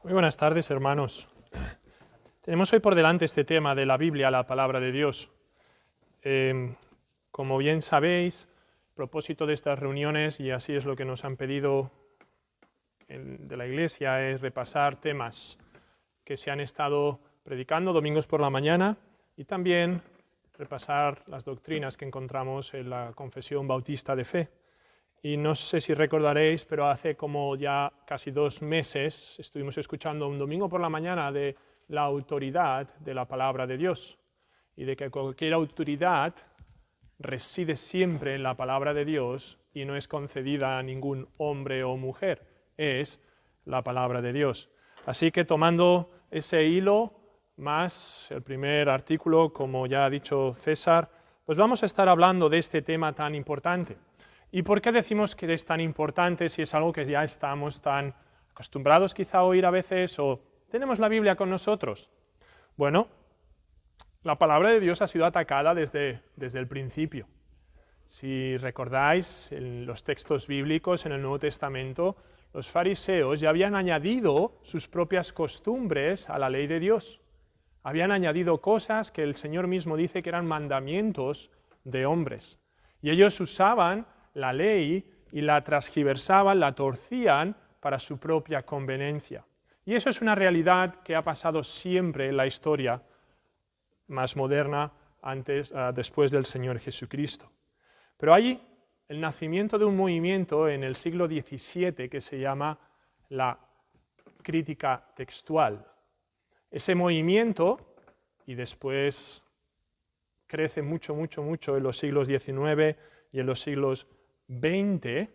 Muy buenas tardes, hermanos. Tenemos hoy por delante este tema de la Biblia, la palabra de Dios. Como bien sabéis, el propósito de estas reuniones, y así es lo que nos han pedido de la Iglesia, es repasar temas que se han estado predicando domingos por la mañana y también repasar las doctrinas que encontramos en la Confesión Bautista de Fe. Y no sé si recordaréis, pero hace como ya casi 2 meses estuvimos escuchando un domingo por la mañana de la autoridad de la palabra de Dios y de que cualquier autoridad reside siempre en la palabra de Dios y no es concedida a ningún hombre o mujer, es la palabra de Dios. Así que tomando ese hilo más el primer artículo, como ya ha dicho César, pues vamos a estar hablando de este tema tan importante. ¿Y por qué decimos que es tan importante si es algo que ya estamos tan acostumbrados quizá a oír a veces o tenemos la Biblia con nosotros? Bueno, la palabra de Dios ha sido atacada desde el principio. Si recordáis en los textos bíblicos en el Nuevo Testamento, los fariseos ya habían añadido sus propias costumbres a la ley de Dios. Habían añadido cosas que el Señor mismo dice que eran mandamientos de hombres. Y ellos usaban la ley y la transgiversaban, la torcían para su propia conveniencia. Y eso es una realidad que ha pasado siempre en la historia más moderna, después del Señor Jesucristo. Pero hay el nacimiento de un movimiento en el siglo XVII que se llama la crítica textual. Ese movimiento, y después crece mucho en los siglos XIX y en los siglos XX,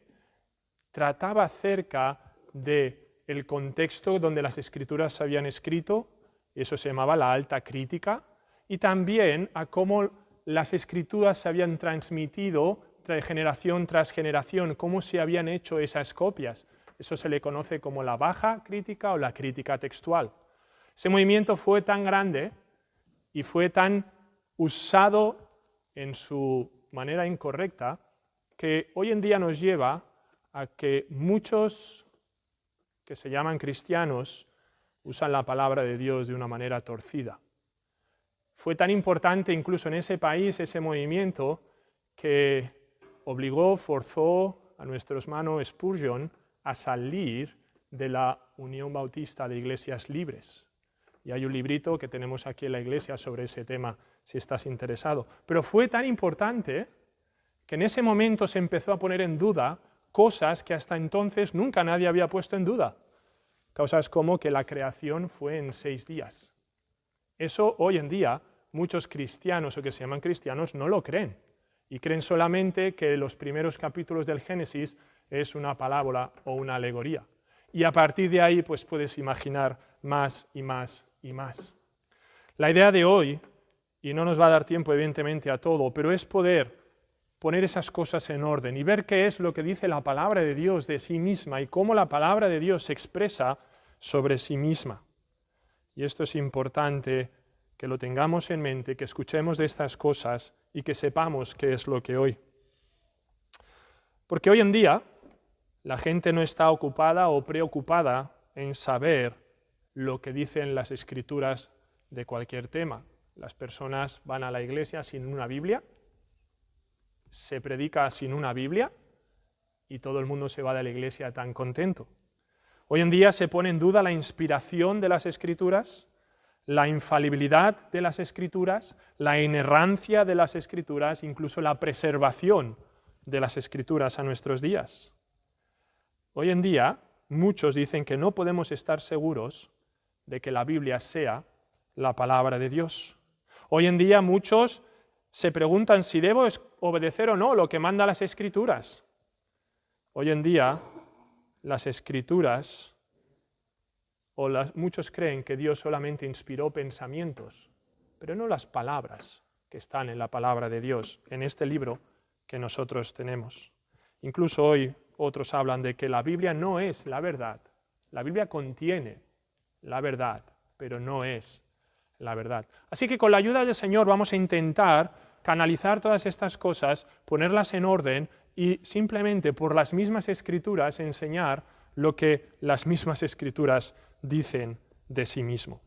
trataba acerca del contexto donde las escrituras se habían escrito, y eso se llamaba la alta crítica, y también a cómo las escrituras se habían transmitido de generación tras generación, cómo se habían hecho esas copias. Eso se le conoce como la baja crítica o la crítica textual. Ese movimiento fue tan grande y fue tan usado en su manera incorrecta que hoy en día nos lleva a que muchos que se llaman cristianos usan la palabra de Dios de una manera torcida. Fue tan importante incluso en ese país, ese movimiento, que forzó a nuestro hermano Spurgeon a salir de la Unión Bautista de Iglesias Libres. Y hay un librito que tenemos aquí en la iglesia sobre ese tema, si estás interesado. Pero fue tan importante que en ese momento se empezó a poner en duda cosas que hasta entonces nunca nadie había puesto en duda. Cosas como que la creación fue en 6 días. Eso hoy en día muchos cristianos o que se llaman cristianos no lo creen. Y creen solamente que los primeros capítulos del Génesis es una parábola o una alegoría. Y a partir de ahí pues puedes imaginar más y más y más. La idea de hoy, y no nos va a dar tiempo evidentemente a todo, pero es poder poner esas cosas en orden y ver qué es lo que dice la palabra de Dios de sí misma y cómo la palabra de Dios se expresa sobre sí misma. Y esto es importante que lo tengamos en mente, que escuchemos de estas cosas y que sepamos qué es lo que hoy. Porque hoy en día la gente no está ocupada o preocupada en saber lo que dicen las escrituras de cualquier tema. Las personas van a la iglesia sin una Biblia, se predica sin una Biblia y todo el mundo se va de la iglesia tan contento. Hoy en día se pone en duda la inspiración de las escrituras, la infalibilidad de las escrituras, la inerrancia de las escrituras, incluso la preservación de las escrituras a nuestros días. Hoy en día muchos dicen que no podemos estar seguros de que la Biblia sea la palabra de Dios. Hoy en día muchos se preguntan si debo obedecer o no lo que manda las Escrituras. Hoy en día las Escrituras, muchos creen que Dios solamente inspiró pensamientos, pero no las palabras que están en la palabra de Dios, en este libro que nosotros tenemos. Incluso hoy otros hablan de que la Biblia no es la verdad. La Biblia contiene la verdad, pero no es la verdad. Así que con la ayuda del Señor vamos a intentar canalizar todas estas cosas, ponerlas en orden y simplemente por las mismas escrituras enseñar lo que las mismas Escrituras dicen de sí mismo.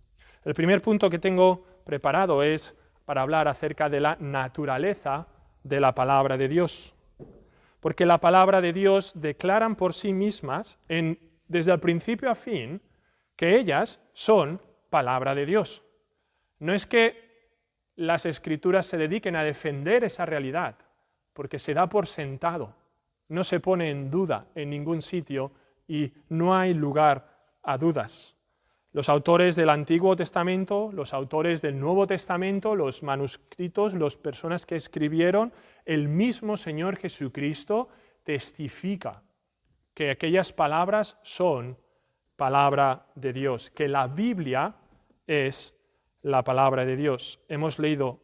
El primer punto que tengo preparado es para hablar acerca de la naturaleza de la palabra de Dios. Porque la palabra de Dios declaran por sí mismas, desde el principio a fin, que ellas son palabra de Dios. No es que las Escrituras se dediquen a defender esa realidad, porque se da por sentado, no se pone en duda en ningún sitio y no hay lugar a dudas. Los autores del Antiguo Testamento, los autores del Nuevo Testamento, los manuscritos, las personas que escribieron, el mismo Señor Jesucristo testifica que aquellas palabras son palabra de Dios, que la Biblia es la palabra de Dios. Hemos leído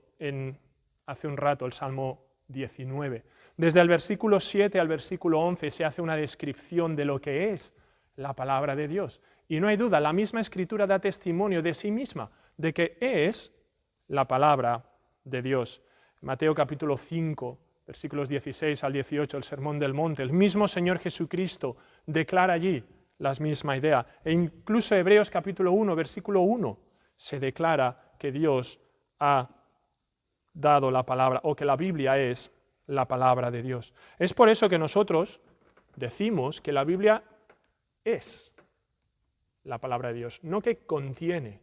hace un rato el Salmo 19. Desde el versículo 7 al versículo 11 se hace una descripción de lo que es la palabra de Dios. Y no hay duda, la misma Escritura da testimonio de sí misma, de que es la palabra de Dios. Mateo capítulo 5, versículos 16 al 18, el Sermón del Monte, el mismo Señor Jesucristo declara allí la misma idea. E incluso Hebreos capítulo 1, versículo 1, se declara que Dios ha dado la palabra, o que la Biblia es la palabra de Dios. Es por eso que nosotros decimos que la Biblia es la palabra de Dios, no que contiene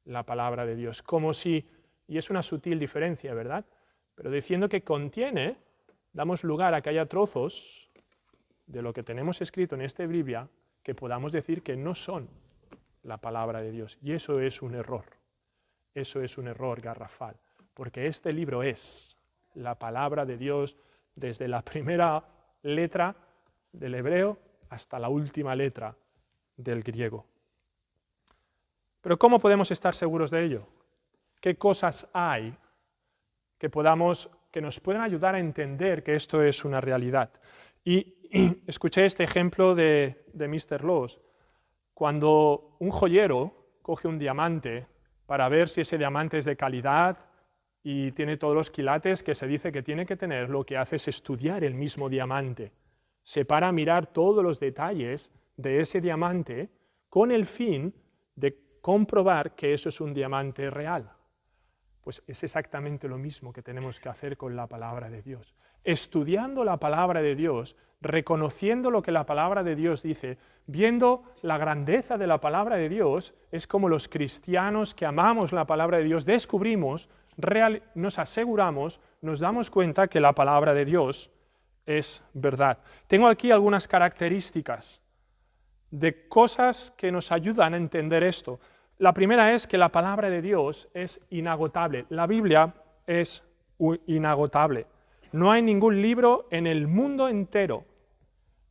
la palabra de Dios, como si, y es una sutil diferencia, ¿verdad? Pero diciendo que contiene, damos lugar a que haya trozos de lo que tenemos escrito en esta Biblia que podamos decir que no son la palabra de Dios. Y eso es un error. Eso es un error garrafal, porque este libro es la palabra de Dios desde la primera letra del hebreo hasta la última letra del griego. Pero ¿cómo podemos estar seguros de ello? ¿Qué cosas hay que nos pueden ayudar a entender que esto es una realidad? Y escuché este ejemplo de Mr. Laws. Cuando un joyero coge un diamante para ver si ese diamante es de calidad y tiene todos los quilates que se dice que tiene que tener, lo que hace es estudiar el mismo diamante. Se para a mirar todos los detalles de ese diamante con el fin de comprobar que eso es un diamante real. Pues es exactamente lo mismo que tenemos que hacer con la palabra de Dios. Estudiando la palabra de Dios, reconociendo lo que la palabra de Dios dice, viendo la grandeza de la palabra de Dios, es como los cristianos que amamos la palabra de Dios descubrimos, nos aseguramos, nos damos cuenta que la palabra de Dios es verdad. Tengo aquí algunas características de cosas que nos ayudan a entender esto. La primera es que la palabra de Dios es inagotable. La Biblia es inagotable. No hay ningún libro en el mundo entero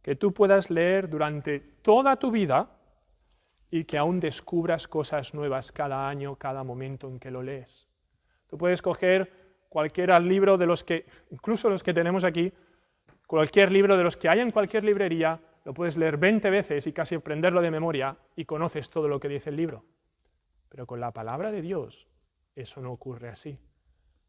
que tú puedas leer durante toda tu vida y que aún descubras cosas nuevas cada año, cada momento en que lo lees. Tú puedes coger cualquier libro de los que, incluso los que tenemos aquí, cualquier libro de los que hay en cualquier librería, lo puedes leer 20 veces y casi aprenderlo de memoria y conoces todo lo que dice el libro. Pero con la palabra de Dios eso no ocurre así.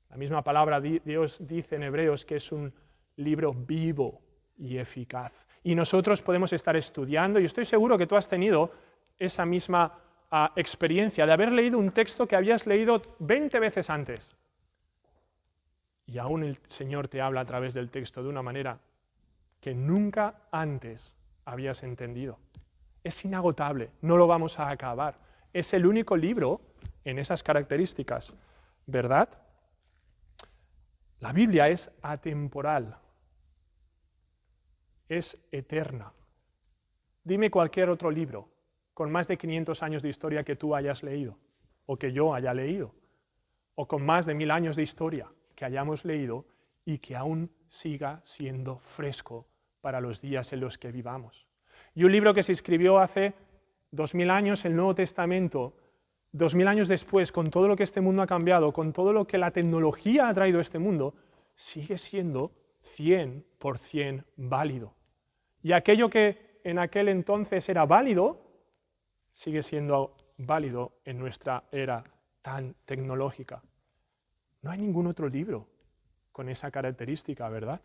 La misma palabra Dios dice en Hebreos que es un libro vivo y eficaz. Y nosotros podemos estar estudiando, y estoy seguro que tú has tenido esa misma experiencia de haber leído un texto que habías leído 20 veces antes. Y aún el Señor te habla a través del texto de una manera que nunca antes habías entendido. Es inagotable, no lo vamos a acabar. Es el único libro en esas características, ¿verdad? La Biblia es atemporal, es eterna. Dime cualquier otro libro con más de 500 años de historia que tú hayas leído, o que yo haya leído, o con más de 1000 años de historia que hayamos leído y que aún siga siendo fresco para los días en los que vivamos. Y un libro que se escribió hace 2000 años, el Nuevo Testamento, 2000 años después, con todo lo que este mundo ha cambiado, con todo lo que la tecnología ha traído a este mundo, sigue siendo 100% válido. Y aquello que en aquel entonces era válido, sigue siendo válido en nuestra era tan tecnológica. No hay ningún otro libro con esa característica, ¿verdad?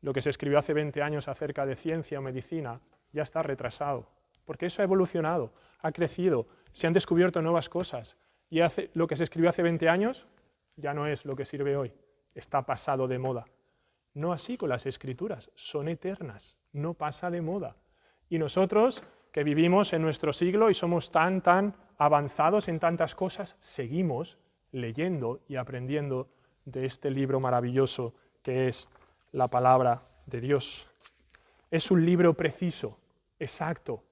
Lo que se escribió hace 20 años acerca de ciencia o medicina, ya está retrasado, porque eso ha evolucionado, ha crecido, se han descubierto nuevas cosas, y lo que se escribió hace 20 años ya no es lo que sirve hoy, está pasado de moda. No así con las Escrituras, son eternas, no pasa de moda. Y nosotros, que vivimos en nuestro siglo y somos tan avanzados en tantas cosas, seguimos leyendo y aprendiendo de este libro maravilloso que es la palabra de Dios. Es un libro preciso, exacto.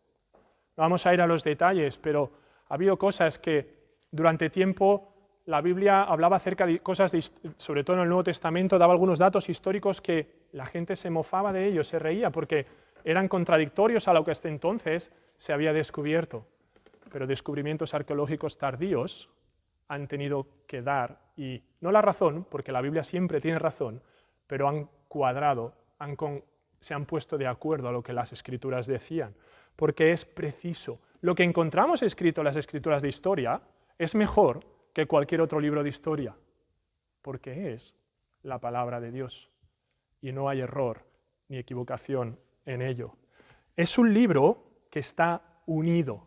No vamos a ir a los detalles, pero ha habido cosas que durante tiempo la Biblia hablaba acerca de cosas, sobre todo en el Nuevo Testamento, daba algunos datos históricos que la gente se mofaba de ellos, se reía, porque eran contradictorios a lo que hasta entonces se había descubierto. Pero descubrimientos arqueológicos tardíos han tenido que dar, y no la razón, porque la Biblia siempre tiene razón, pero han cuadrado, se han puesto de acuerdo a lo que las Escrituras decían, porque es preciso. Lo que encontramos escrito en las Escrituras de historia es mejor que cualquier otro libro de historia, porque es la palabra de Dios y no hay error ni equivocación en ello. Es un libro que está unido.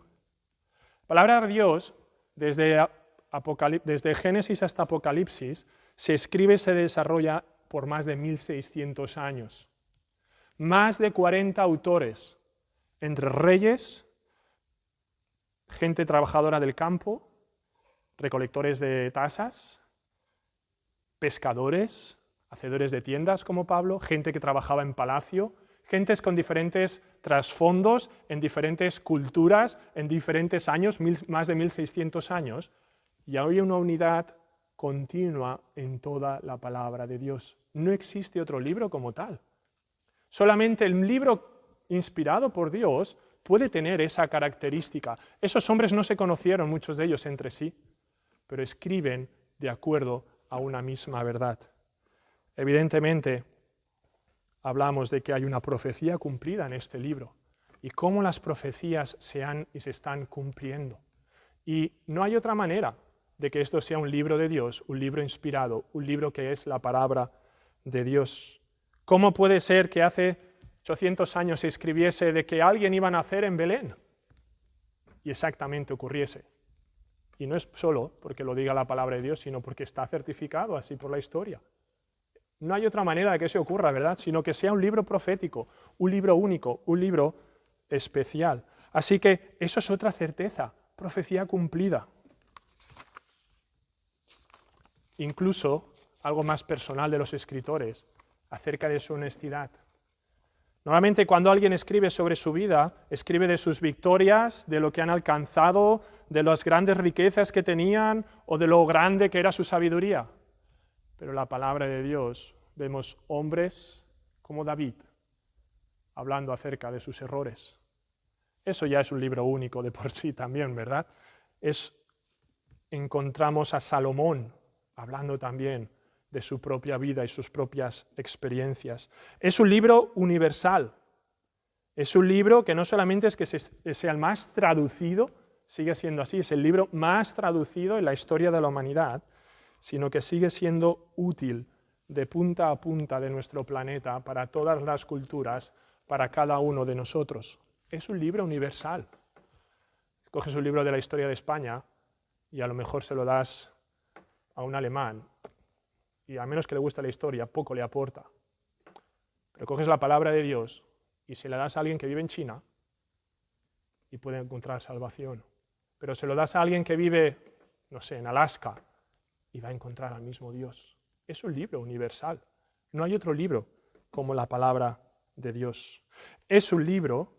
La palabra de Dios, desde Génesis hasta Apocalipsis, se escribe y se desarrolla por más de 1600 años. Más de 40 autores, entre reyes, gente trabajadora del campo, recolectores de tasas, pescadores, hacedores de tiendas como Pablo, gente que trabajaba en palacio, gentes con diferentes trasfondos, en diferentes culturas, en diferentes años, más de 1600 años, y hay una unidad continua en toda la palabra de Dios. No existe otro libro como tal. Solamente el libro inspirado por Dios puede tener esa característica. Esos hombres no se conocieron, muchos de ellos, entre sí, pero escriben de acuerdo a una misma verdad. Evidentemente, hablamos de que hay una profecía cumplida en este libro y cómo las profecías se han y se están cumpliendo. Y no hay otra manera de que esto sea un libro de Dios, un libro inspirado, un libro que es la palabra de Dios. ¿Cómo puede ser que hace 800 años se escribiese de que alguien iba a nacer en Belén y exactamente ocurriese? Y no es solo porque lo diga la palabra de Dios, sino porque está certificado así por la historia. No hay otra manera de que eso ocurra, ¿verdad? Sino que sea un libro profético, un libro único, un libro especial. Así que eso es otra certeza, profecía cumplida. Incluso algo más personal de los escritores, acerca de su honestidad. Normalmente cuando alguien escribe sobre su vida, escribe de sus victorias, de lo que han alcanzado, de las grandes riquezas que tenían o de lo grande que era su sabiduría. Pero en la palabra de Dios vemos hombres como David hablando acerca de sus errores. Eso ya es un libro único de por sí también, ¿verdad? Encontramos a Salomón hablando también de su propia vida y sus propias experiencias. Es un libro universal. Es un libro que no solamente es que sea el más traducido, sigue siendo así, es el libro más traducido en la historia de la humanidad, sino que sigue siendo útil de punta a punta de nuestro planeta para todas las culturas, para cada uno de nosotros. Es un libro universal. Coges un libro de la historia de España y a lo mejor se lo das a un alemán, y a menos que le guste la historia, poco le aporta. Pero coges la palabra de Dios y se la das a alguien que vive en China y puede encontrar salvación. Pero se lo das a alguien que vive, no sé, en Alaska y va a encontrar al mismo Dios. Es un libro universal. No hay otro libro como la palabra de Dios. Es un libro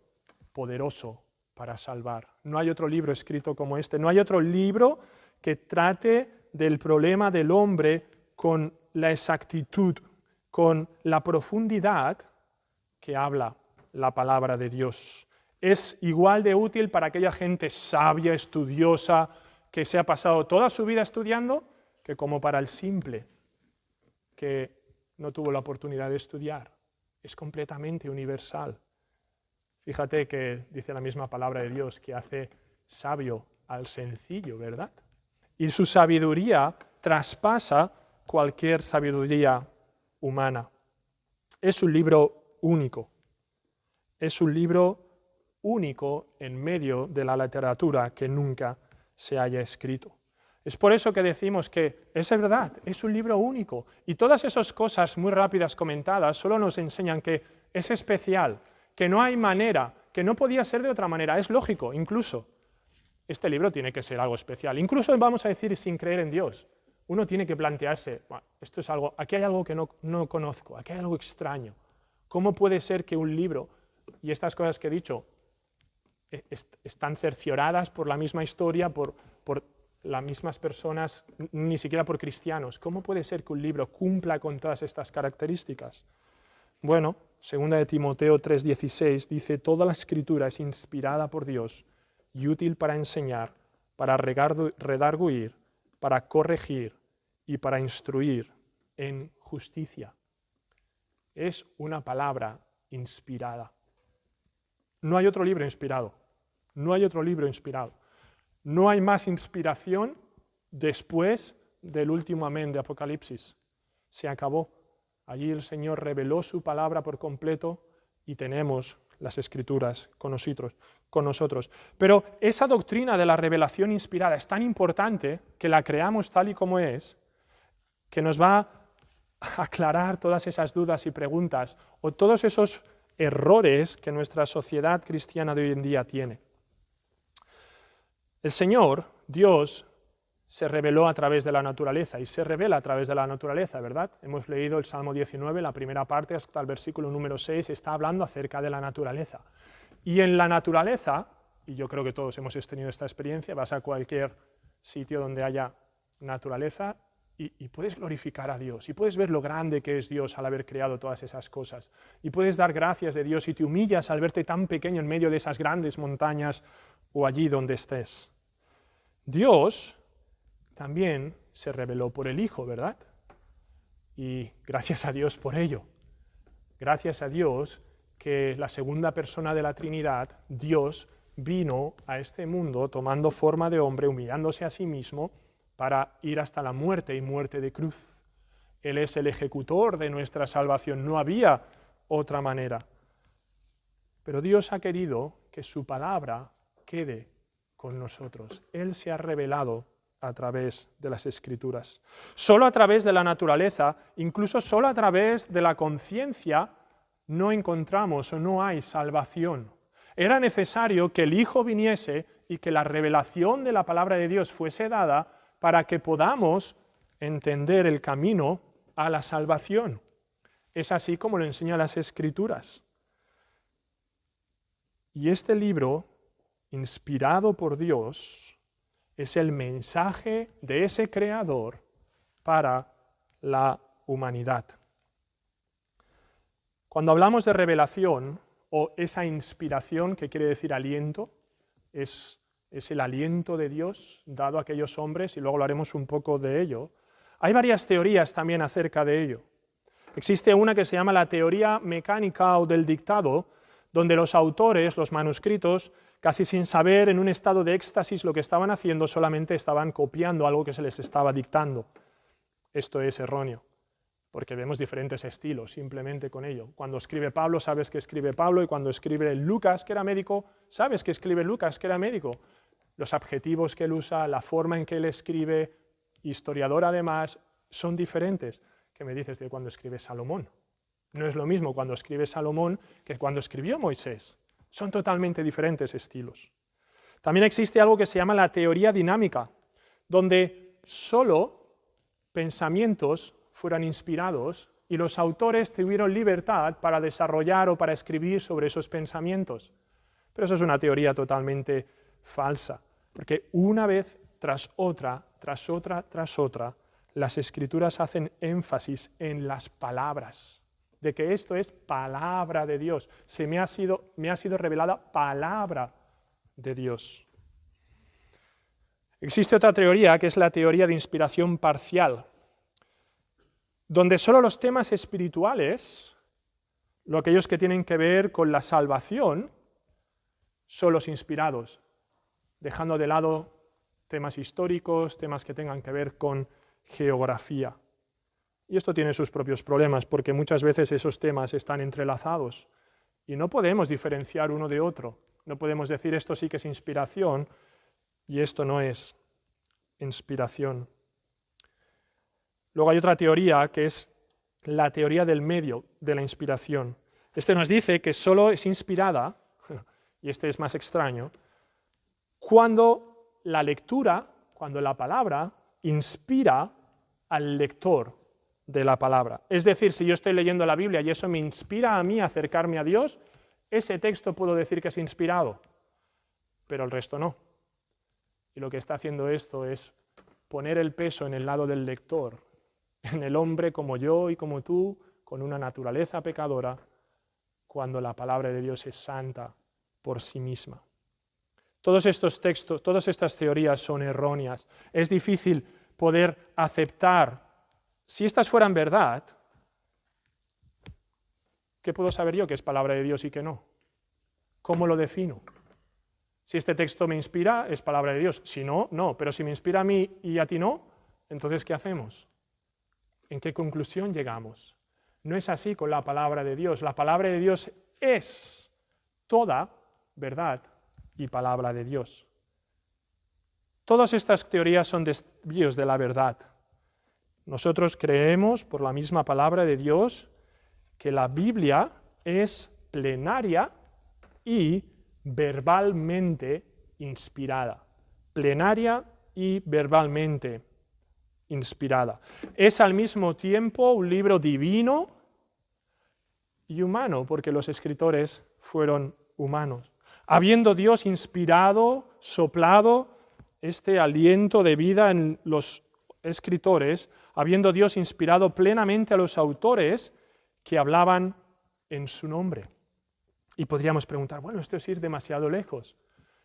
poderoso para salvar. No hay otro libro escrito como este. No hay otro libro que trate del problema del hombre con la exactitud, con la profundidad que habla la palabra de Dios. Es igual de útil para aquella gente sabia, estudiosa, que se ha pasado toda su vida estudiando, que como para el simple que no tuvo la oportunidad de estudiar. Es completamente universal. Fíjate que dice la misma palabra de Dios que hace sabio al sencillo, ¿verdad? Y su sabiduría traspasa cualquier sabiduría humana. Es un libro único. Es un libro único en medio de la literatura que nunca se haya escrito. Es por eso que decimos que es verdad, es un libro único. Y todas esas cosas muy rápidas comentadas solo nos enseñan que es especial, que no hay manera, que no podía ser de otra manera. Es lógico, incluso. Este libro tiene que ser algo especial. Incluso vamos a decir sin creer en Dios. Uno tiene que plantearse, bueno, esto es algo, aquí hay algo que no conozco, aquí hay algo extraño. ¿Cómo puede ser que un libro, y estas cosas que he dicho, están cercioradas por la misma historia, por las mismas personas, ni siquiera por cristianos? ¿Cómo puede ser que un libro cumpla con todas estas características? Bueno, 2 de Timoteo 3:16 dice, toda la escritura es inspirada por Dios y útil para enseñar, para redarguir, para corregir y para instruir en justicia. Es una palabra inspirada. No hay otro libro inspirado. No hay otro libro inspirado. No hay más inspiración después del último amén de Apocalipsis. Se acabó. Allí el Señor reveló su palabra por completo y tenemos las Escrituras con nosotros. Pero esa doctrina de la revelación inspirada es tan importante que la creamos tal y como es, que nos va a aclarar todas esas dudas y preguntas o todos esos errores que nuestra sociedad cristiana de hoy en día tiene. El Señor, Dios, se reveló a través de la naturaleza y se revela a través de la naturaleza, ¿verdad? Hemos leído el Salmo 19, la primera parte, hasta el versículo número 6, está hablando acerca de la naturaleza. Y en la naturaleza, y yo creo que todos hemos tenido esta experiencia, vas a cualquier sitio donde haya naturaleza y puedes glorificar a Dios, y puedes ver lo grande que es Dios al haber creado todas esas cosas, y puedes dar gracias de Dios y te humillas al verte tan pequeño en medio de esas grandes montañas o allí donde estés. Dios también se reveló por el Hijo, ¿verdad? Y gracias a Dios por ello. Gracias a Dios que la segunda persona de la Trinidad, Dios, vino a este mundo tomando forma de hombre, humillándose a sí mismo para ir hasta la muerte y muerte de cruz. Él es el ejecutor de nuestra salvación. No había otra manera. Pero Dios ha querido que su palabra quede con nosotros. Él se ha revelado a través de las Escrituras. Solo a través de la naturaleza, incluso solo a través de la conciencia, no encontramos o no hay salvación. Era necesario que el Hijo viniese y que la revelación de la palabra de Dios fuese dada para que podamos entender el camino a la salvación. Es así como lo enseñan las Escrituras. Y este libro, inspirado por Dios, es el mensaje de ese Creador para la humanidad. Cuando hablamos de revelación o esa inspiración, que quiere decir aliento, es el aliento de Dios dado a aquellos hombres, y luego hablaremos un poco de ello. Hay varias teorías también acerca de ello. Existe una que se llama la teoría mecánica o del dictado, donde los autores, los manuscritos, casi sin saber, en un estado de éxtasis, lo que estaban haciendo, solamente estaban copiando algo que se les estaba dictando. Esto es erróneo, porque vemos diferentes estilos simplemente con ello. Cuando escribe Pablo, sabes que escribe Pablo, y cuando escribe Lucas, que era médico, sabes que escribe Lucas, que era médico. Los adjetivos que él usa, la forma en que él escribe, historiador además, son diferentes. ¿Qué me dices de cuando escribe Salomón? No es lo mismo cuando escribe Salomón que cuando escribió Moisés. Son totalmente diferentes estilos. También existe algo que se llama la teoría dinámica, donde solo pensamientos fueran inspirados y los autores tuvieron libertad para desarrollar o para escribir sobre esos pensamientos. Pero eso es una teoría totalmente falsa, porque una vez tras otra, las Escrituras hacen énfasis en las palabras, de que esto es palabra de Dios. Me ha sido revelada palabra de Dios. Existe otra teoría que es la teoría de inspiración parcial, donde solo los temas espirituales, aquellos que tienen que ver con la salvación, son los inspirados, dejando de lado temas históricos, temas que tengan que ver con geografía. Y esto tiene sus propios problemas, porque muchas veces esos temas están entrelazados y no podemos diferenciar uno de otro. No podemos decir esto sí que es inspiración y esto no es inspiración. Luego hay otra teoría que es la teoría del medio de la inspiración. Esto nos dice que solo es inspirada, y este es más extraño, cuando la lectura, cuando la palabra inspira al lector de la palabra. Es decir, si yo estoy leyendo la Biblia y eso me inspira a mí a acercarme a Dios, ese texto puedo decir que es inspirado, pero el resto no. Y lo que está haciendo esto es poner el peso en el lado del lector, en el hombre como yo y como tú, con una naturaleza pecadora, cuando la palabra de Dios es santa por sí misma. Todos estos textos, todas estas teorías son erróneas. Es difícil poder aceptar. Si estas fueran verdad, ¿qué puedo saber yo que es palabra de Dios y que no? ¿Cómo lo defino? Si este texto me inspira, es palabra de Dios. Si no, no. Pero si me inspira a mí y a ti no, entonces ¿qué hacemos? ¿En qué conclusión llegamos? No es así con la palabra de Dios. La palabra de Dios es toda verdad y palabra de Dios. Todas estas teorías son desvíos de la verdad. Nosotros creemos, por la misma palabra de Dios, que la Biblia es plenaria y verbalmente inspirada. Plenaria y verbalmente inspirada. Es al mismo tiempo un libro divino y humano, porque los escritores fueron humanos. Habiendo Dios inspirado, soplado este aliento de vida en los escritores, habiendo Dios inspirado plenamente a los autores que hablaban en su nombre. Y podríamos preguntar, bueno, esto es ir demasiado lejos.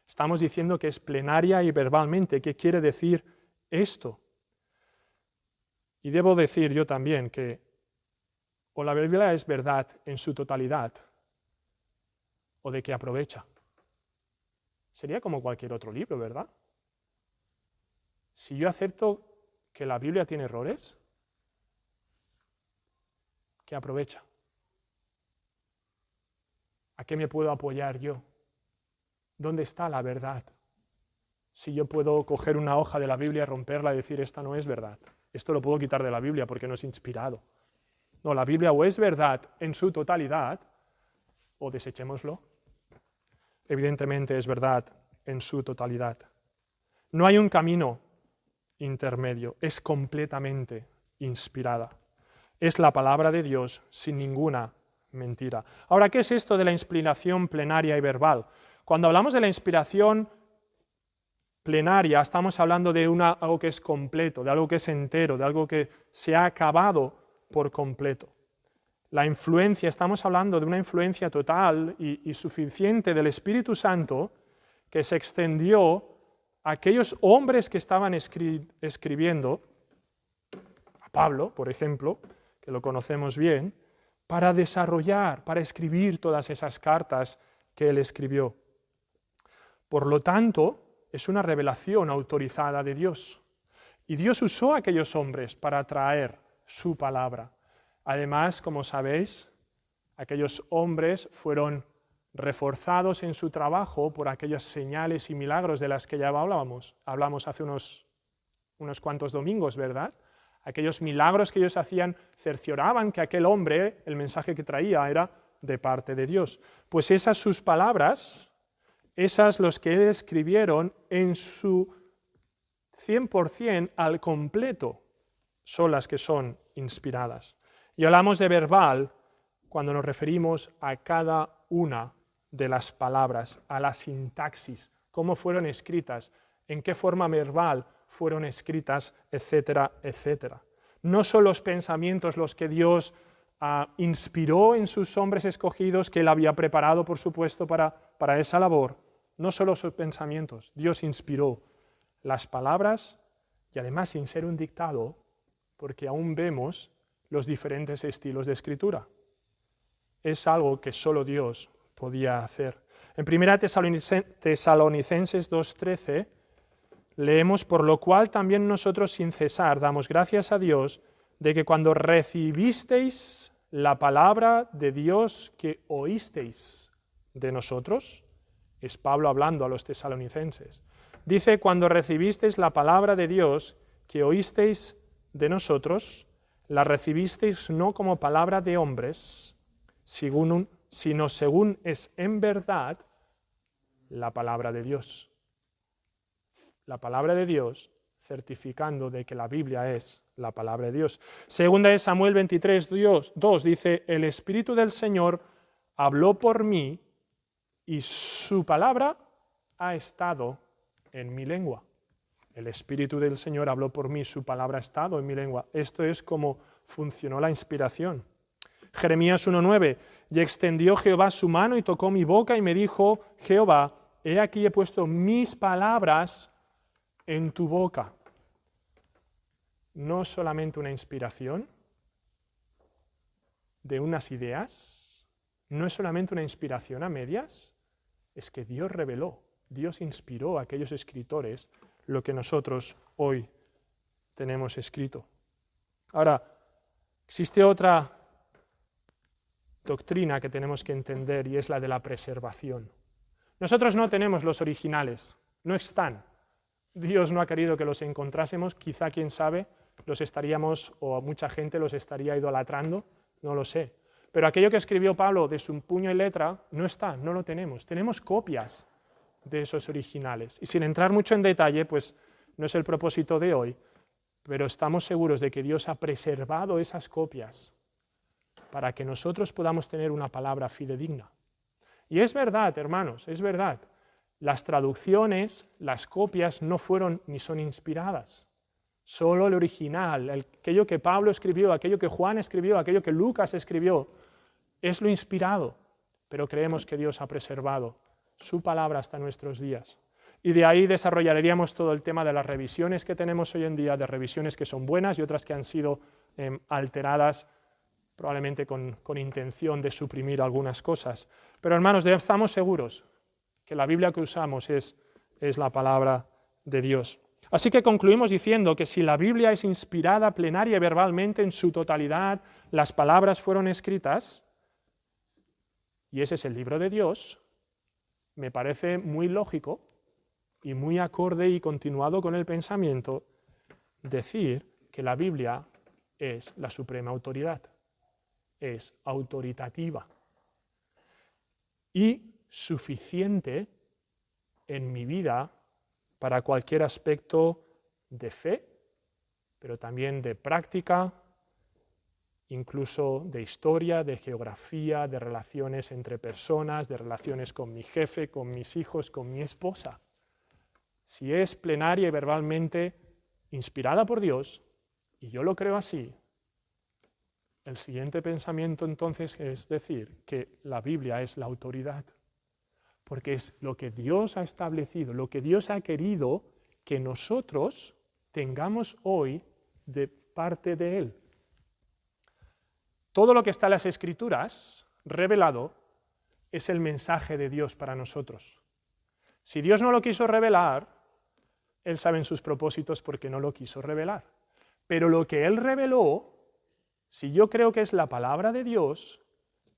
Estamos diciendo que es plenaria y verbalmente. ¿Qué quiere decir esto? Y debo decir yo también que o la Biblia es verdad en su totalidad, o de que aprovecha. Sería como cualquier otro libro, ¿verdad? Si yo acepto que la Biblia tiene errores, ¿qué aprovecha? ¿A qué me puedo apoyar yo? ¿Dónde está la verdad? Si yo puedo coger una hoja de la Biblia, romperla y decir, esta no es verdad. Esto lo puedo quitar de la Biblia porque no es inspirado. No, la Biblia o es verdad en su totalidad, o desechémoslo. Evidentemente es verdad en su totalidad. No hay un camino intermedio, es completamente inspirada. Es la palabra de Dios sin ninguna mentira. Ahora, ¿qué es esto de la inspiración plenaria y verbal? Cuando hablamos de la inspiración plenaria, estamos hablando de algo que es completo, de algo que es entero, de algo que se ha acabado por completo. La influencia, estamos hablando de una influencia total y suficiente del Espíritu Santo que se extendió a aquellos hombres que estaban escribiendo, a Pablo, por ejemplo, que lo conocemos bien, para desarrollar, para escribir todas esas cartas que él escribió. Por lo tanto, es una revelación autorizada de Dios. Y Dios usó a aquellos hombres para traer su palabra. Además, como sabéis, aquellos hombres fueron reforzados en su trabajo por aquellas señales y milagros de las que ya hablamos hace unos cuantos domingos, ¿verdad? Aquellos milagros que ellos hacían cercioraban que aquel hombre, el mensaje que traía, era de parte de Dios. Pues esas sus palabras, esas los que él escribieron en su 100% al completo, son las que son inspiradas. Y hablamos de verbal cuando nos referimos a cada una de las palabras, a la sintaxis, cómo fueron escritas, en qué forma verbal fueron escritas, etcétera, etcétera. No son los pensamientos los que Dios inspiró en sus hombres escogidos, que él había preparado, por supuesto, para esa labor. No solo sus pensamientos, Dios inspiró las palabras y además sin ser un dictado, porque aún vemos los diferentes estilos de escritura. Es algo que solo Dios podía hacer. En 1 Tesalonicenses 2:13 leemos, por lo cual también nosotros sin cesar damos gracias a Dios de que cuando recibisteis la palabra de Dios que oísteis de nosotros, Es Pablo hablando a los tesalonicenses. Dice, cuando recibisteis la palabra de Dios que oísteis de nosotros, la recibisteis no como palabra de hombres, sino según es en verdad la palabra de Dios. La palabra de Dios, certificando de que la Biblia es la palabra de Dios. Segunda de Samuel 23, 2 dice, el Espíritu del Señor habló por mí y su palabra ha estado en mi lengua. El Espíritu del Señor habló por mí, su palabra ha estado en mi lengua. Esto es como funcionó la inspiración. Jeremías 1:9, y extendió Jehová su mano y tocó mi boca y me dijo, Jehová, he aquí he puesto mis palabras en tu boca. No solamente una inspiración de unas ideas, no es solamente una inspiración a medias, es que Dios reveló, Dios inspiró a aquellos escritores lo que nosotros hoy tenemos escrito. Ahora, existe otra doctrina que tenemos que entender y es la de la preservación. Nosotros no tenemos los originales, no están. Dios no ha querido que los encontrásemos, quizá, quién sabe, los estaríamos, o mucha gente los estaría idolatrando, no lo sé. Pero aquello que escribió Pablo de su puño y letra no está, no lo tenemos. Tenemos copias de esos originales. Y sin entrar mucho en detalle, pues no es el propósito de hoy, pero estamos seguros de que Dios ha preservado esas copias para que nosotros podamos tener una palabra fidedigna. Y es verdad, hermanos, es verdad. Las traducciones, las copias no fueron ni son inspiradas. Solo el original, aquello que Pablo escribió, aquello que Juan escribió, aquello que Lucas escribió, es lo inspirado. Pero creemos que Dios ha preservado su palabra hasta nuestros días. Y de ahí desarrollaríamos todo el tema de las revisiones que tenemos hoy en día, de revisiones que son buenas y otras que han sido alteradas probablemente con intención de suprimir algunas cosas. Pero hermanos, ya estamos seguros que la Biblia que usamos es la palabra de Dios. Así que concluimos diciendo que si la Biblia es inspirada plenaria y verbalmente en su totalidad, las palabras fueron escritas, y ese es el libro de Dios, me parece muy lógico y muy acorde y continuado con el pensamiento decir que la Biblia es la suprema autoridad, es autoritativa y suficiente en mi vida para cualquier aspecto de fe, pero también de práctica, incluso de historia, de geografía, de relaciones entre personas, de relaciones con mi jefe, con mis hijos, con mi esposa. Si es plenaria y verbalmente inspirada por Dios, y yo lo creo así, el siguiente pensamiento entonces es decir que la Biblia es la autoridad, porque es lo que Dios ha establecido, lo que Dios ha querido que nosotros tengamos hoy de parte de Él. Todo lo que está en las Escrituras revelado es el mensaje de Dios para nosotros. Si Dios no lo quiso revelar, Él sabe en sus propósitos por qué no lo quiso revelar. Pero lo que Él reveló, si yo creo que es la palabra de Dios,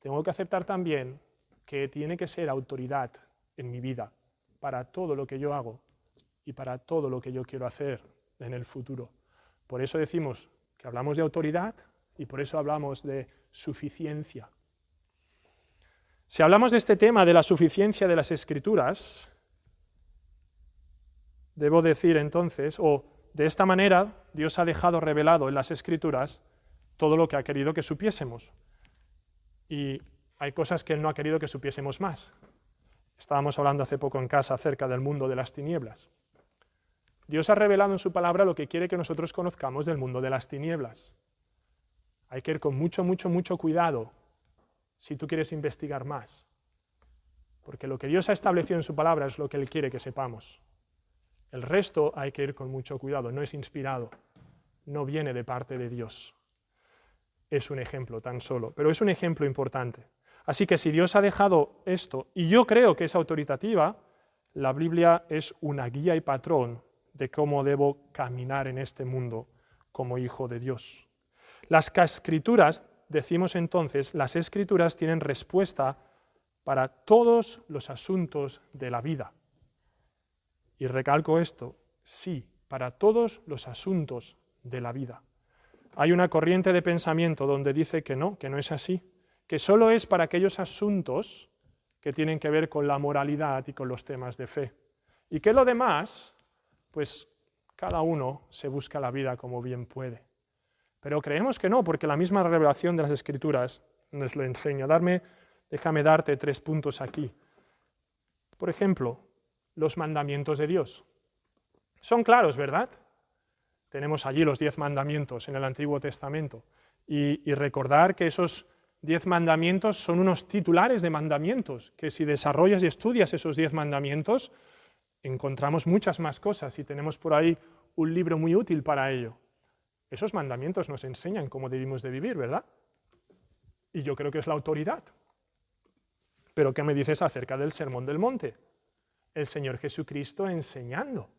tengo que aceptar también que tiene que ser autoridad en mi vida para todo lo que yo hago y para todo lo que yo quiero hacer en el futuro. Por eso decimos que hablamos de autoridad y por eso hablamos de suficiencia. Si hablamos de este tema de la suficiencia de las Escrituras, debo decir entonces, o de esta manera, Dios ha dejado revelado en las Escrituras todo lo que ha querido que supiésemos. Y hay cosas que Él no ha querido que supiésemos más. Estábamos hablando hace poco en casa acerca del mundo de las tinieblas. Dios ha revelado en su palabra lo que quiere que nosotros conozcamos del mundo de las tinieblas. Hay que ir con mucho cuidado si tú quieres investigar más. Porque lo que Dios ha establecido en su palabra es lo que Él quiere que sepamos. El resto hay que ir con mucho cuidado, no es inspirado, no viene de parte de Dios. Es un ejemplo tan solo, pero es un ejemplo importante. Así que si Dios ha dejado esto, y yo creo que es autoritativa, la Biblia es una guía y patrón de cómo debo caminar en este mundo como hijo de Dios. Las Escrituras, decimos entonces, las Escrituras tienen respuesta para todos los asuntos de la vida. Y recalco esto, sí, para todos los asuntos de la vida. Hay una corriente de pensamiento donde dice que no es así, que solo es para aquellos asuntos que tienen que ver con la moralidad y con los temas de fe. Y que lo demás, pues cada uno se busca la vida como bien puede. Pero creemos que no, porque la misma revelación de las Escrituras nos lo enseña. Déjame darte 3 puntos aquí. Por ejemplo, los mandamientos de Dios. Son claros, ¿verdad? Tenemos allí los 10 mandamientos en el Antiguo Testamento. Y recordar que esos 10 mandamientos son unos titulares de mandamientos, que si desarrollas y estudias esos 10 mandamientos, encontramos muchas más cosas y tenemos por ahí un libro muy útil para ello. Esos mandamientos nos enseñan cómo debemos de vivir, ¿verdad? Y yo creo que es la autoridad. Pero ¿qué me dices acerca del Sermón del Monte? El Señor Jesucristo enseñando.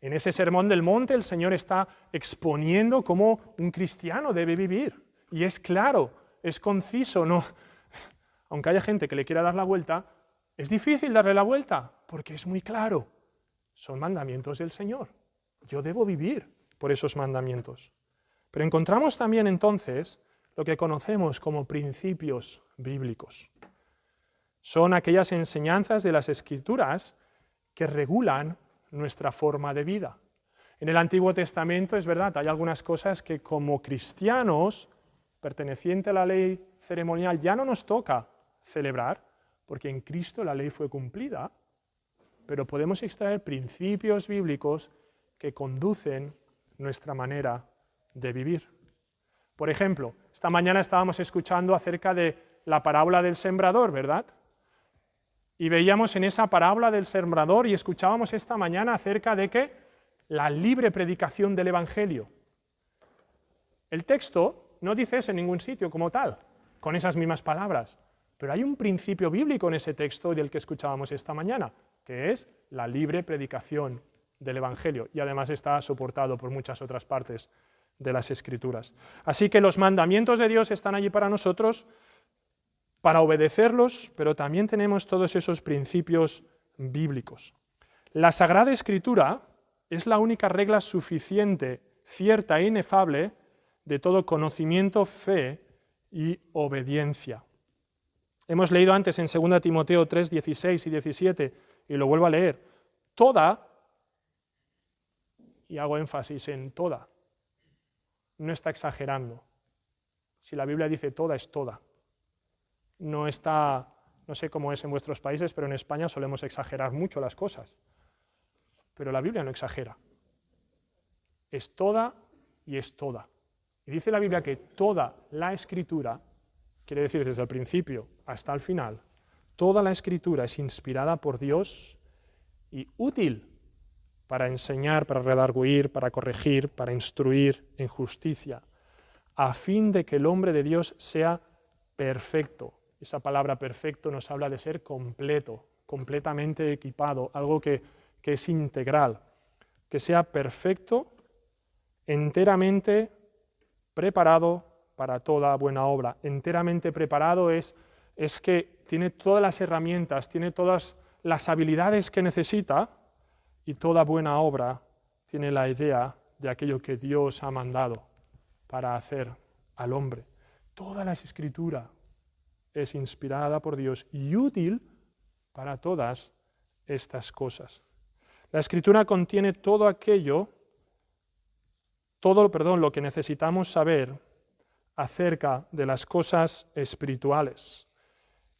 En ese Sermón del Monte el Señor está exponiendo cómo un cristiano debe vivir. Y es claro, es conciso, no. Aunque haya gente que le quiera dar la vuelta, es difícil darle la vuelta, porque es muy claro. Son mandamientos del Señor. Yo debo vivir por esos mandamientos. Pero encontramos también entonces lo que conocemos como principios bíblicos. Son aquellas enseñanzas de las Escrituras que regulan nuestra forma de vida. En el Antiguo Testamento, es verdad, hay algunas cosas que como cristianos, perteneciente a la ley ceremonial, ya no nos toca celebrar, porque en Cristo la ley fue cumplida, pero podemos extraer principios bíblicos que conducen nuestra manera de vivir. Por ejemplo, esta mañana estábamos escuchando acerca de la parábola del sembrador, ¿verdad? Y veíamos en esa parábola del sembrador y escuchábamos esta mañana acerca de que la libre predicación del Evangelio. El texto no dice eso en ningún sitio como tal, con esas mismas palabras, pero hay un principio bíblico en ese texto del que escuchábamos esta mañana, que es la libre predicación del Evangelio, y además está soportado por muchas otras partes de las Escrituras. Así que los mandamientos de Dios están allí para nosotros, para obedecerlos, pero también tenemos todos esos principios bíblicos. La Sagrada Escritura es la única regla suficiente, cierta e inefable de todo conocimiento, fe y obediencia. Hemos leído antes en 2 Timoteo 3, 16 y 17, y lo vuelvo a leer, toda, y hago énfasis en toda, no está exagerando. Si la Biblia dice toda, es toda. No sé cómo es en vuestros países, pero en España solemos exagerar mucho las cosas. Pero la Biblia no exagera. Es toda y es toda. Y dice la Biblia que toda la Escritura, quiere decir desde el principio hasta el final, toda la Escritura es inspirada por Dios y útil para enseñar, para redarguir, para corregir, para instruir en justicia, a fin de que el hombre de Dios sea perfecto. Esa palabra perfecto nos habla de ser completo, completamente equipado, algo que es integral, que sea perfecto, enteramente preparado para toda buena obra. Enteramente preparado es que tiene todas las herramientas, tiene todas las habilidades que necesita, y toda buena obra tiene la idea de aquello que Dios ha mandado para hacer al hombre. Toda la Escritura es inspirada por Dios y útil para todas estas cosas. La Escritura contiene todo lo que necesitamos saber acerca de las cosas espirituales.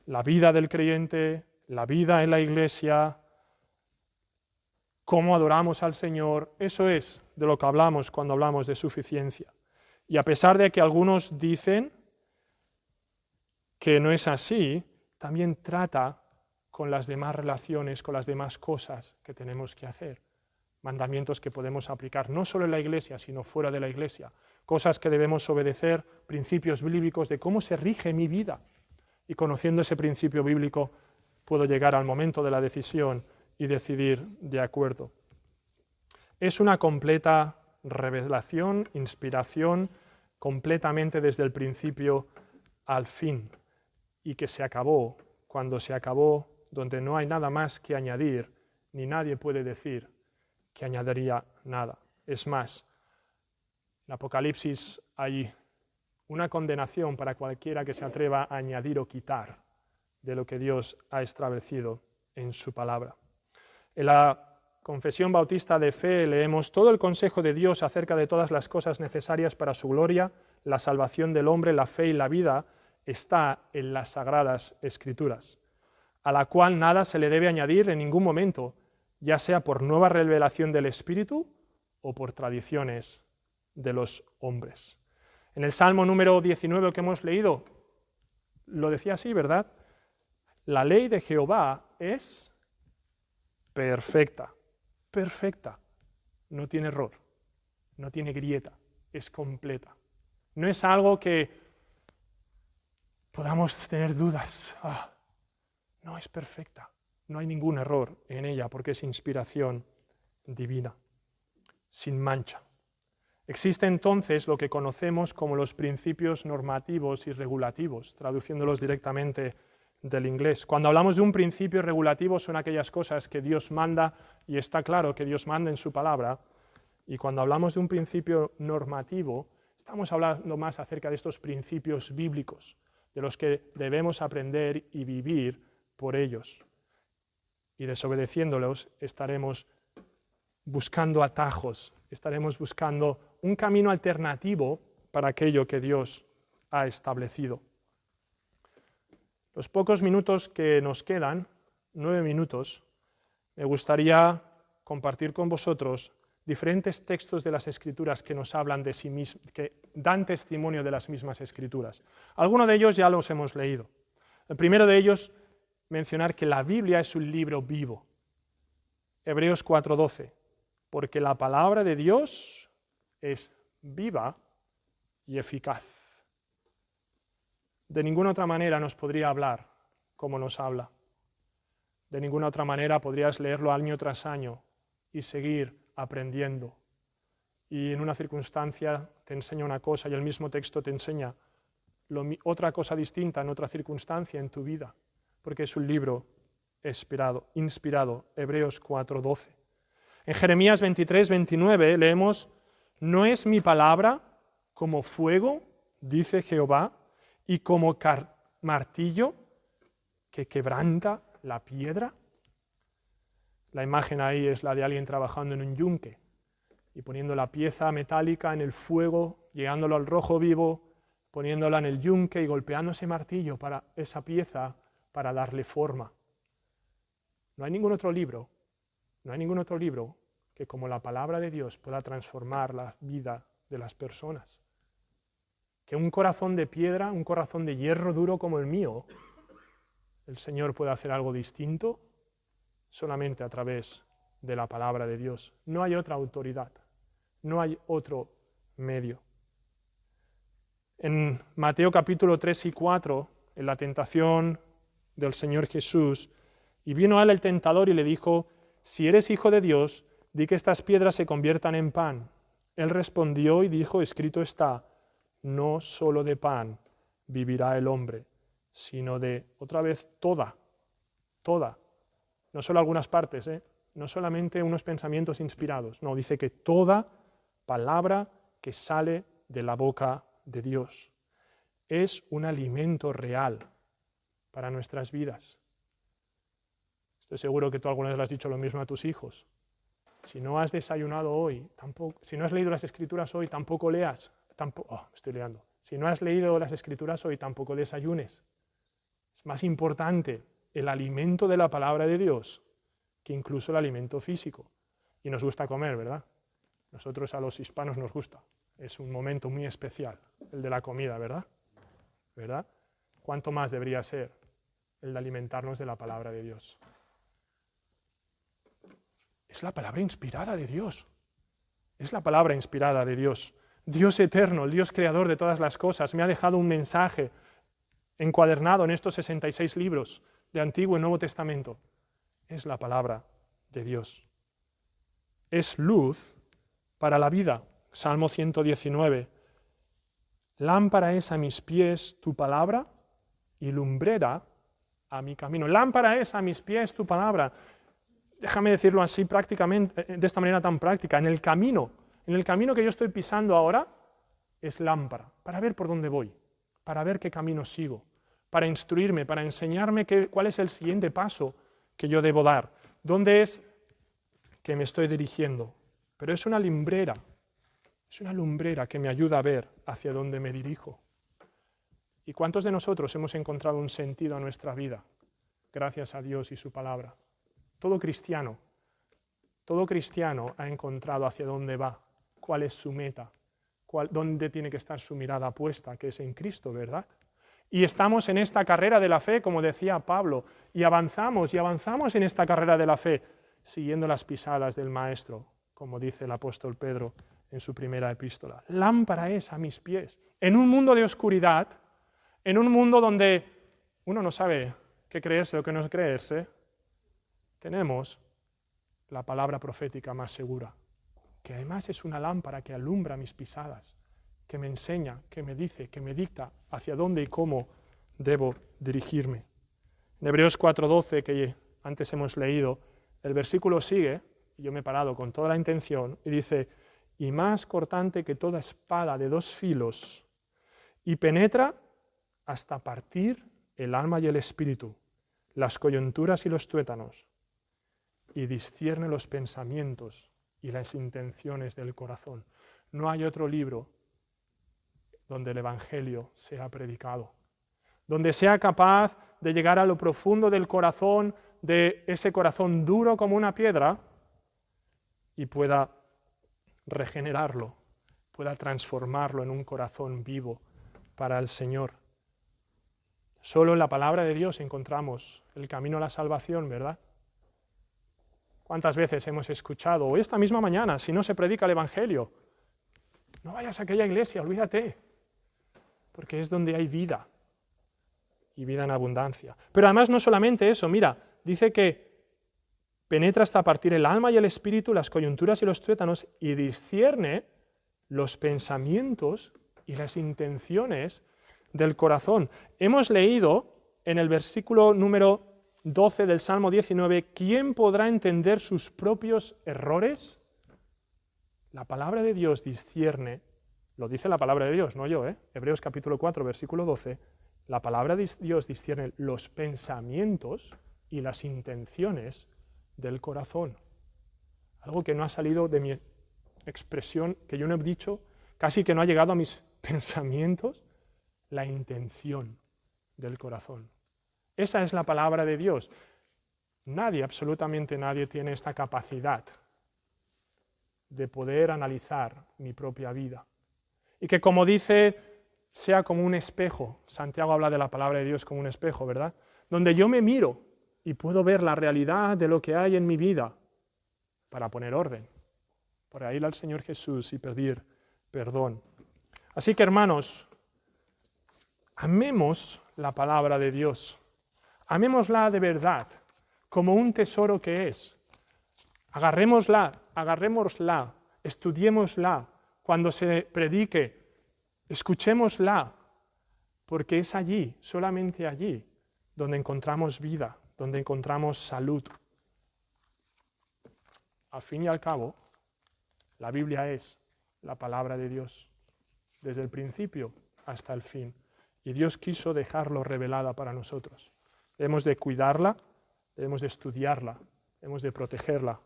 La vida del creyente, la vida en la iglesia, cómo adoramos al Señor, eso es de lo que hablamos cuando hablamos de suficiencia. Y a pesar de que algunos dicen que no es así, también trata con las demás relaciones, con las demás cosas que tenemos que hacer. Mandamientos que podemos aplicar no solo en la iglesia, sino fuera de la iglesia. Cosas que debemos obedecer, principios bíblicos de cómo se rige mi vida. Y conociendo ese principio bíblico, puedo llegar al momento de la decisión y decidir de acuerdo. Es una completa revelación, inspiración, completamente desde el principio al fin, y que se acabó cuando se acabó, donde no hay nada más que añadir, ni nadie puede decir que añadiría nada. Es más, en Apocalipsis hay una condenación para cualquiera que se atreva a añadir o quitar de lo que Dios ha establecido en su palabra. En la Confesión Bautista de Fe leemos: todo el consejo de Dios acerca de todas las cosas necesarias para su gloria, la salvación del hombre, la fe y la vida, está en las Sagradas Escrituras, a la cual nada se le debe añadir en ningún momento, ya sea por nueva revelación del Espíritu o por tradiciones de los hombres. En el Salmo número 19 que hemos leído, lo decía así, ¿verdad? La ley de Jehová es perfecta, perfecta, no tiene error, no tiene grieta, es completa. No es algo que podamos tener dudas. No, es perfecta, no hay ningún error en ella porque es inspiración divina, sin mancha. Existe entonces lo que conocemos como los principios normativos y regulativos, traduciéndolos directamente del inglés. Cuando hablamos de un principio regulativo son aquellas cosas que Dios manda, y está claro que Dios manda en su palabra, y cuando hablamos de un principio normativo, estamos hablando más acerca de estos principios bíblicos, de los que debemos aprender y vivir por ellos. Y desobedeciéndolos estaremos buscando atajos, estaremos buscando un camino alternativo para aquello que Dios ha establecido. Los pocos minutos que nos quedan, 9 minutos, me gustaría compartir con vosotros diferentes textos de las Escrituras que nos hablan de sí mismos, que dan testimonio de las mismas Escrituras. Algunos de ellos ya los hemos leído. El primero de ellos, mencionar que la Biblia es un libro vivo. Hebreos 4:12, porque la palabra de Dios es viva y eficaz. De ninguna otra manera nos podría hablar como nos habla. De ninguna otra manera podrías leerlo año tras año y seguir aprendiendo. Y en una circunstancia te enseña una cosa y el mismo texto te enseña otra cosa distinta en otra circunstancia en tu vida, porque es un libro inspirado, Hebreos 4:12. En Jeremías 23:29 leemos: ¿no es mi palabra como fuego, dice Jehová, y como martillo que quebranta la piedra? La imagen ahí es la de alguien trabajando en un yunque y poniendo la pieza metálica en el fuego, llegándolo al rojo vivo, poniéndola en el yunque y golpeando ese martillo para esa pieza para darle forma. No hay ningún otro libro que como la palabra de Dios pueda transformar la vida de las personas. Que un corazón de piedra, un corazón de hierro duro como el mío, el Señor puede hacer algo distinto solamente a través de la palabra de Dios. No hay otra autoridad, no hay otro medio. En Mateo capítulo 3 y 4, en la tentación del Señor Jesús, y vino a él el tentador y le dijo: si eres hijo de Dios, di que estas piedras se conviertan en pan. Él respondió y dijo: escrito está, no solo de pan vivirá el hombre, sino de, otra vez, toda, no solo algunas partes, no solamente unos pensamientos inspirados, no, dice que toda palabra que sale de la boca de Dios es un alimento real para nuestras vidas. Estoy seguro que tú alguna vez le has dicho lo mismo a tus hijos. Si no has desayunado hoy, si no has leído las Escrituras hoy, tampoco leas. Si no has leído las Escrituras hoy, tampoco desayunes. Es más importante el alimento de la palabra de Dios que incluso el alimento físico. Y nos gusta comer, ¿verdad? Nosotros a los hispanos nos gusta. Es un momento muy especial, el de la comida, ¿verdad? ¿Verdad? ¿Cuánto más debería ser el de alimentarnos de la palabra de Dios? Es la palabra inspirada de Dios. Es la palabra inspirada de Dios. Dios eterno, el Dios creador de todas las cosas, me ha dejado un mensaje encuadernado en estos 66 libros de Antiguo y Nuevo Testamento. Es la palabra de Dios. Es luz para la vida. Salmo 119. Lámpara es a mis pies tu palabra y lumbrera a mi camino. Lámpara es a mis pies tu palabra. Déjame decirlo así prácticamente, de esta manera tan práctica. En el camino que yo estoy pisando ahora, es lámpara, para ver por dónde voy, para ver qué camino sigo, para instruirme, para enseñarme cuál es el siguiente paso que yo debo dar, dónde es que me estoy dirigiendo. Pero es una lumbrera que me ayuda a ver hacia dónde me dirijo. ¿Y cuántos de nosotros hemos encontrado un sentido a nuestra vida gracias a Dios y su palabra? Todo cristiano ha encontrado hacia dónde va, cuál es su meta, dónde tiene que estar su mirada puesta, que es en Cristo, ¿verdad? Y estamos en esta carrera de la fe, como decía Pablo, y avanzamos en esta carrera de la fe, siguiendo las pisadas del Maestro, como dice el apóstol Pedro en su primera epístola. Lámpara es a mis pies. En un mundo de oscuridad, en un mundo donde uno no sabe qué creerse o qué no creerse, tenemos la palabra profética más segura, que además es una lámpara que alumbra mis pisadas, que me enseña, que me dice, que me dicta hacia dónde y cómo debo dirigirme. En Hebreos 4:12, que antes hemos leído, el versículo sigue, y yo me he parado con toda la intención, y dice, y más cortante que toda espada de 2 filos, y penetra hasta partir el alma y el espíritu, las coyunturas y los tuétanos, y discierne los pensamientos y las intenciones del corazón. No hay otro libro donde el Evangelio sea predicado, donde sea capaz de llegar a lo profundo del corazón, de ese corazón duro como una piedra, y pueda regenerarlo, pueda transformarlo en un corazón vivo para el Señor. Solo en la palabra de Dios encontramos el camino a la salvación, ¿verdad? ¿Cuántas veces hemos escuchado, o esta misma mañana, si no se predica el Evangelio, no vayas a aquella iglesia, olvídate, porque es donde hay vida, y vida en abundancia. Pero además no solamente eso, mira, dice que penetra hasta partir el alma y el espíritu, las coyunturas y los tuétanos, y discierne los pensamientos y las intenciones del corazón. Hemos leído en el versículo número 12 del Salmo 19, ¿quién podrá entender sus propios errores? La palabra de Dios discierne, lo dice la palabra de Dios, no yo, Hebreos capítulo 4, versículo 12, la palabra de Dios discierne los pensamientos y las intenciones del corazón. Algo que no ha salido de mi expresión, que yo no he dicho, casi que no ha llegado a mis pensamientos, la intención del corazón. Esa es la palabra de Dios. Nadie, absolutamente nadie, tiene esta capacidad de poder analizar mi propia vida. Y que, como dice, sea como un espejo. Santiago habla de la palabra de Dios como un espejo, ¿verdad? Donde yo me miro y puedo ver la realidad de lo que hay en mi vida para poner orden, para ir al Señor Jesús y pedir perdón. Así que, hermanos, amemos la palabra de Dios. Amémosla de verdad, como un tesoro que es. Agarrémosla, estudiémosla. Cuando se predique, escuchémosla, porque es allí, solamente allí, donde encontramos vida, donde encontramos salud. Al fin y al cabo, la Biblia es la palabra de Dios, desde el principio hasta el fin. Y Dios quiso dejarlo revelada para nosotros. Debemos de cuidarla, debemos de estudiarla, debemos de protegerla.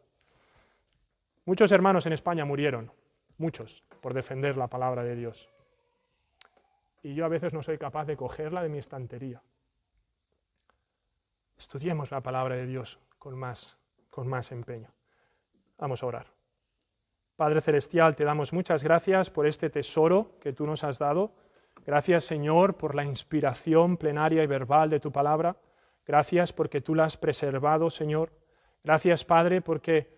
Muchos hermanos en España murieron, muchos, por defender la palabra de Dios. Y yo a veces no soy capaz de cogerla de mi estantería. Estudiemos la palabra de Dios con más empeño. Vamos a orar. Padre Celestial, te damos muchas gracias por este tesoro que tú nos has dado. Gracias, Señor, por la inspiración plenaria y verbal de tu palabra. Gracias porque tú la has preservado, Señor. Gracias, Padre, porque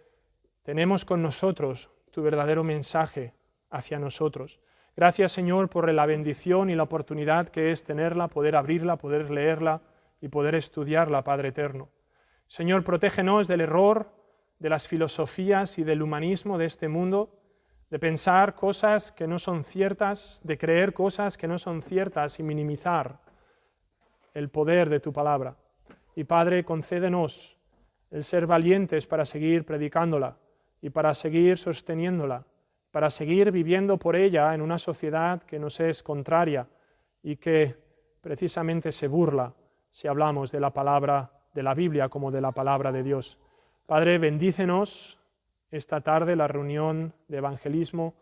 tenemos con nosotros tu verdadero mensaje hacia nosotros. Gracias, Señor, por la bendición y la oportunidad que es tenerla, poder abrirla, poder leerla y poder estudiarla, Padre eterno. Señor, protégenos del error, de las filosofías y del humanismo de este mundo, de pensar cosas que no son ciertas, de creer cosas que no son ciertas y minimizar el poder de tu palabra. Y Padre, concédenos el ser valientes para seguir predicándola y para seguir sosteniéndola, para seguir viviendo por ella en una sociedad que nos es contraria y que precisamente se burla si hablamos de la palabra de la Biblia como de la palabra de Dios. Padre, bendícenos esta tarde la reunión de evangelismo.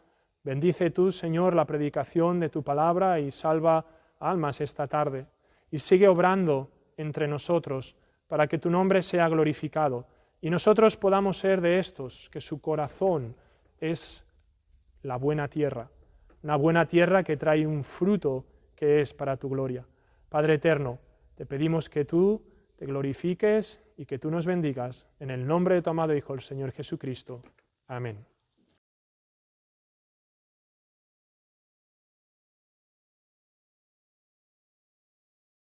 Bendice tú, Señor, la predicación de tu palabra y salva almas esta tarde. Y sigue obrando entre nosotros para que tu nombre sea glorificado y nosotros podamos ser de estos, que su corazón es la buena tierra, una buena tierra que trae un fruto que es para tu gloria. Padre eterno, te pedimos que tú te glorifiques y que tú nos bendigas en el nombre de tu amado Hijo, el Señor Jesucristo. Amén.